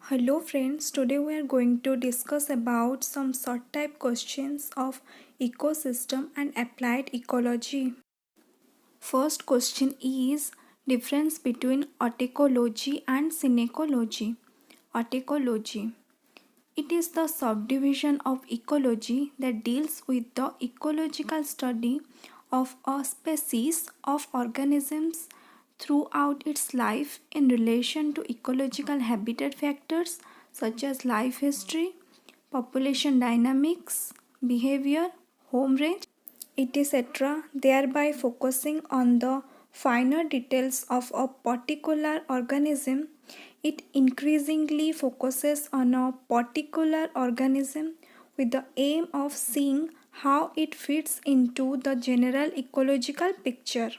Hello friends, today we are going to discuss about some short type questions of ecosystem and applied ecology. First question is difference between autecology and synecology. Autecology. It is the subdivision of ecology that deals with the ecological study of a species of organisms throughout its life in relation to ecological habitat factors such as life history, population dynamics, behavior, home range, etc., thereby focusing on the finer details of a particular organism. It increasingly focuses on a particular organism with the aim of seeing how it fits into the general ecological picture.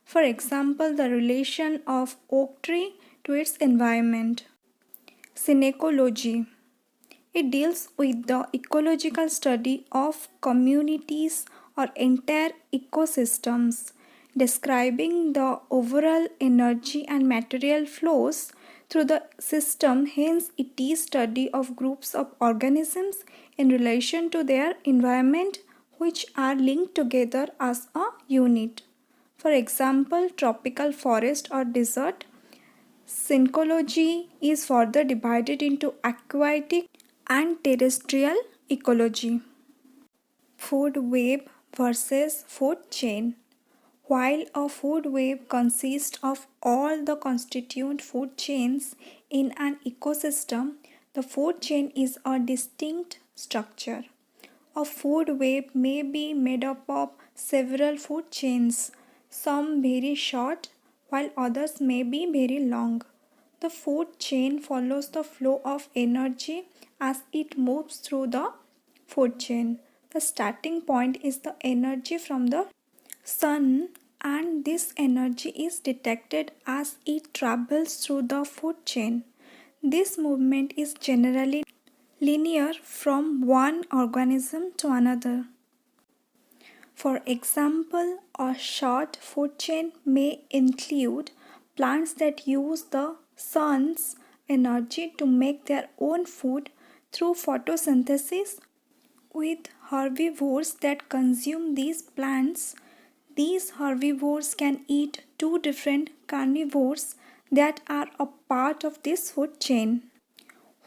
For example, the relation of oak tree to its environment. Synecology. It deals with the ecological study of communities or entire ecosystems, describing the overall energy and material flows through the system. Hence, it is study of groups of organisms in relation to their environment which are linked together as a unit. For example, tropical forest or desert. Syncology is further divided into aquatic and terrestrial ecology. Food web versus food chain. While a food web consists of all the constituent food chains in an ecosystem, the food chain is a distinct structure. A food web may be made up of several food chains, some very short, while others may be very long. The food chain follows the flow of energy as it moves through the food chain. The starting point is the energy from the sun, and this energy is detected as it travels through the food chain. This movement is generally linear from one organism to another. For example, a short food chain may include plants that use the sun's energy to make their own food through photosynthesis, with herbivores that consume these plants. These herbivores can eat two different carnivores that are a part of this food chain.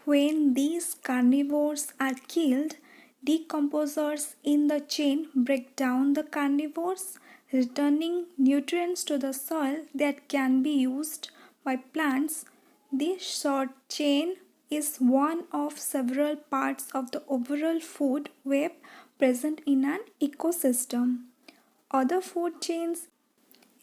When these carnivores are killed, decomposers in the chain break down the carnivores, returning nutrients to the soil that can be used by plants. This short chain is one of several parts of the overall food web present in an ecosystem. Other food chains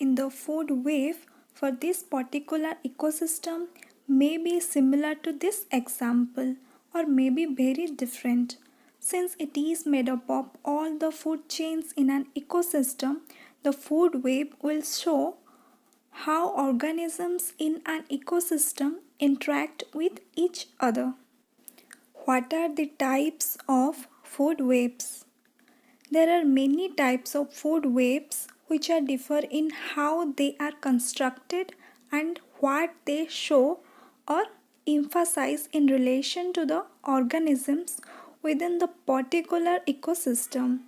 in the food web for this particular ecosystem may be similar to this example or may be very different. Since it is made up of all the food chains in an ecosystem, the food web will show how organisms in an ecosystem interact with each other. What are the types of food webs? There are many types of food webs which are differ in how they are constructed and what they show or emphasize in relation to the organisms within the particular ecosystem.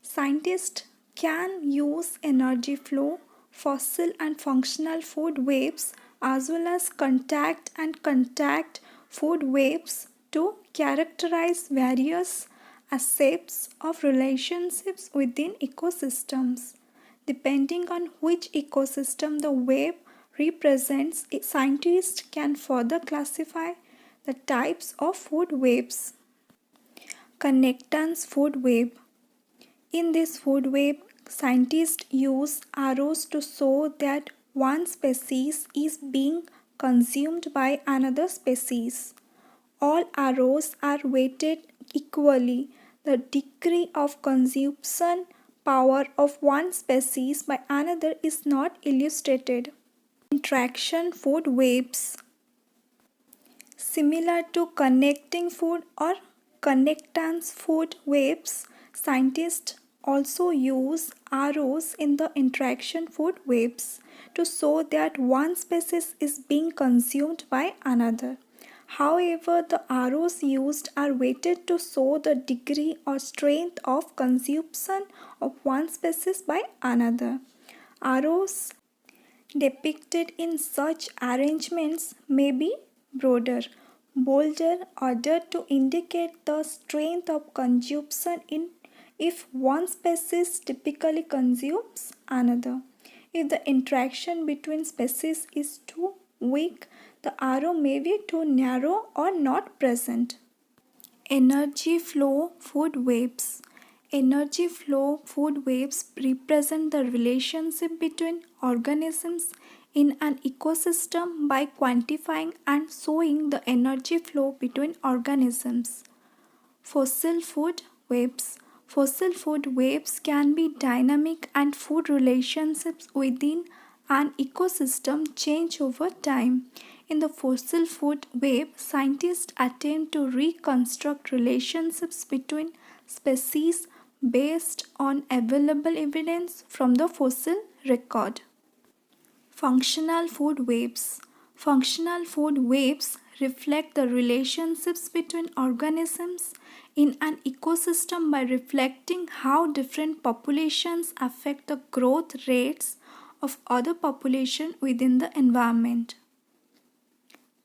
Scientists can use energy flow, fossil and functional food webs as well as contact and contact food webs to characterize various aspects of relationships within ecosystems. Depending on which ecosystem the web represents, scientists can further classify the types of food webs. Connectance food web. In this food web, scientists use arrows to show that one species is being consumed by another species. All arrows are weighted equally. The degree of consumption power of one species by another is not illustrated. Interaction food webs. Similar to connecting food or connectance food webs, scientists also use arrows in the interaction food webs to show that one species is being consumed by another. However, the arrows used are weighted to show the degree or strength of consumption of one species by another. Arrows depicted in such arrangements may be broader, bolder, ordered to indicate the strength of consumption in if one species typically consumes another. If the interaction between species is too weak, the arrow may be too narrow or not present. Energy flow food webs. Energy flow food webs represent the relationship between organisms in an ecosystem by quantifying and showing the energy flow between organisms. Fossil food webs. Fossil food webs can be dynamic and food relationships within an ecosystem change over time. In the fossil food web, scientists attempt to reconstruct relationships between species based on available evidence from the fossil record. Functional food webs. Functional food webs reflect the relationships between organisms in an ecosystem by reflecting how different populations affect the growth rates of other populations within the environment.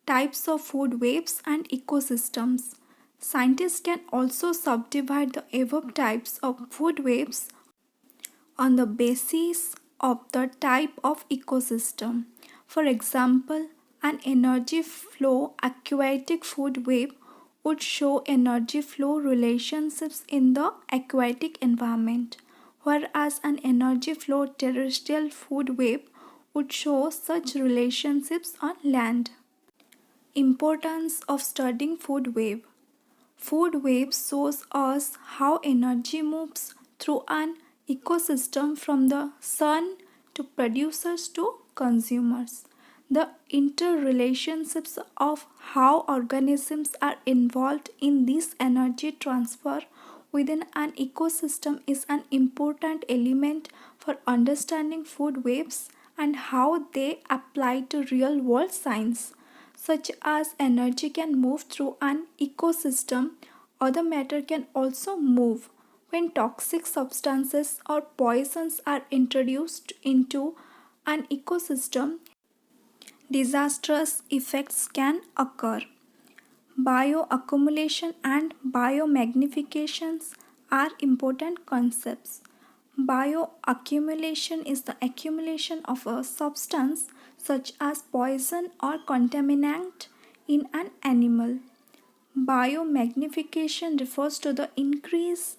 Types of food webs and ecosystems. Scientists can also subdivide the above types of food webs on the basis of the type of ecosystem. For example, an energy flow aquatic food web would show energy flow relationships in the aquatic environment, whereas an energy flow terrestrial food web would show such relationships on land. Importance of studying food web. Food web shows us how energy moves through an ecosystem from the sun to producers to consumers. The interrelationships of how organisms are involved in this energy transfer within an ecosystem is an important element for understanding food webs and how they apply to real world science, such as energy can move through an ecosystem, other matter can also move. When toxic substances or poisons are introduced into an ecosystem, disastrous effects can occur. Bioaccumulation and biomagnifications are important concepts. Bioaccumulation is the accumulation of a substance such as poison or contaminant in an animal. Biomagnification refers to the increase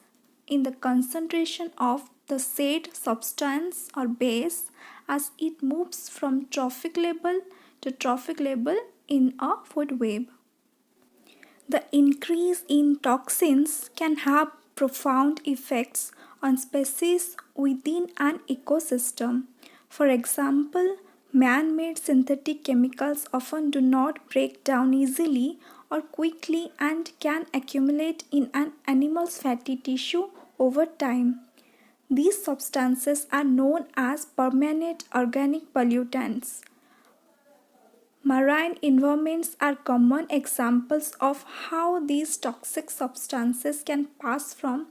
in the concentration of the said substance or base as it moves from trophic level to trophic level in a food web. The increase in toxins can have profound effects on species within an ecosystem. For example, man-made synthetic chemicals often do not break down easily or quickly and can accumulate in an animal's fatty tissue over time. These substances are known as permanent organic pollutants. Marine environments are common examples of how these toxic substances can pass from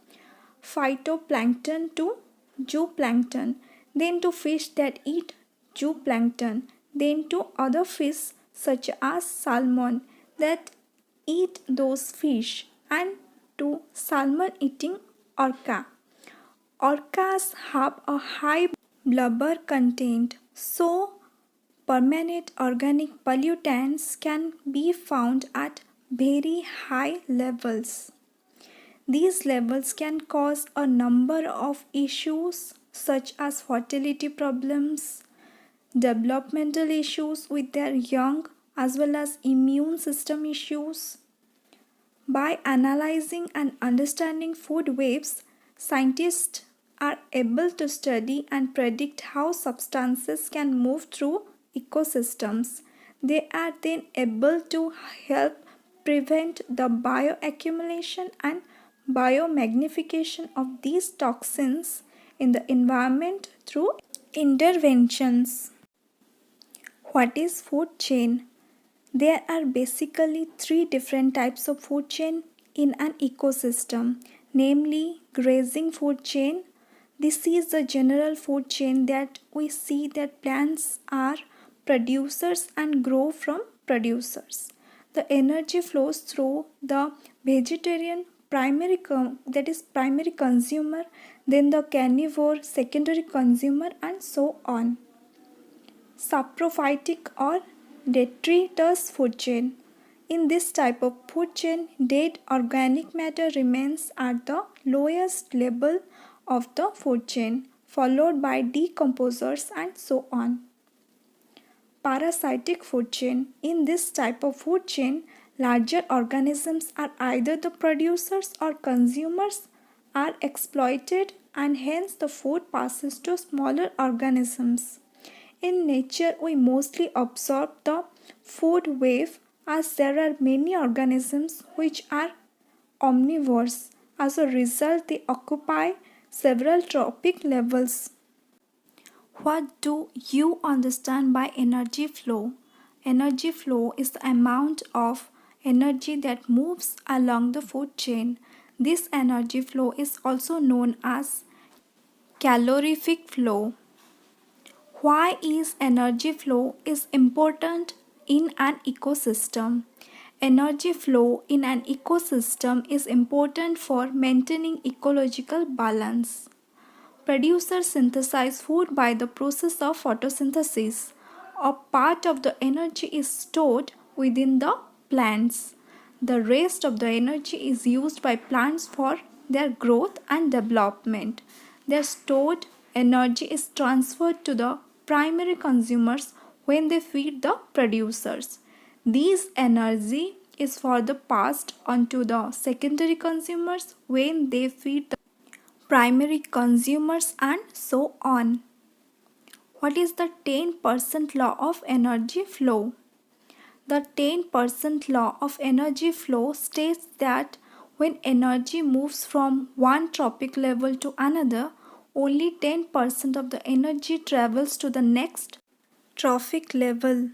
phytoplankton to zooplankton, then to fish that eat zooplankton, then to other fish such as salmon that eat those fish, and to salmon eating orca. Orcas have a high blubber content, so permanent organic pollutants can be found at very high levels. These levels can cause a number of issues such as fertility problems, developmental issues with their young, as well as immune system issues. By analyzing and understanding food webs, scientists are able to study and predict how substances can move through ecosystems. They are then able to help prevent the bioaccumulation and biomagnification of these toxins in the environment through interventions. What is food chain? There are basically three different types of food chain in an ecosystem, namely grazing food chain. This is the general food chain that we see that plants are producers and grow from producers. The energy flows through the vegetarian primary consumer, then the carnivore secondary consumer, and so on. Saprophytic or detritus food chain. In this type of food chain, dead organic matter remains at the lowest level of the food chain, followed by decomposers and so on. Parasitic food chain. In this type of food chain, larger organisms are either the producers or consumers are exploited, and hence the food passes to smaller organisms. In nature, we mostly absorb the food wave as there are many organisms which are omnivores. As a result, they occupy several trophic levels. What do you understand by energy flow? Energy flow is the amount of energy that moves along the food chain. This energy flow is also known as calorific flow. Why is energy flow is important in an ecosystem? Energy flow in an ecosystem is important for maintaining ecological balance. Producers synthesize food by the process of photosynthesis. A part of the energy is stored within the plants. The rest of the energy is used by plants for their growth and development. Their stored energy is transferred to the primary consumers when they feed the producers. This energy is further passed on to the secondary consumers when they feed the primary consumers, and so on. What is the 10% law of energy flow? The 10% law of energy flow states that when energy moves from one trophic level to another, only 10% of the energy travels to the next trophic level.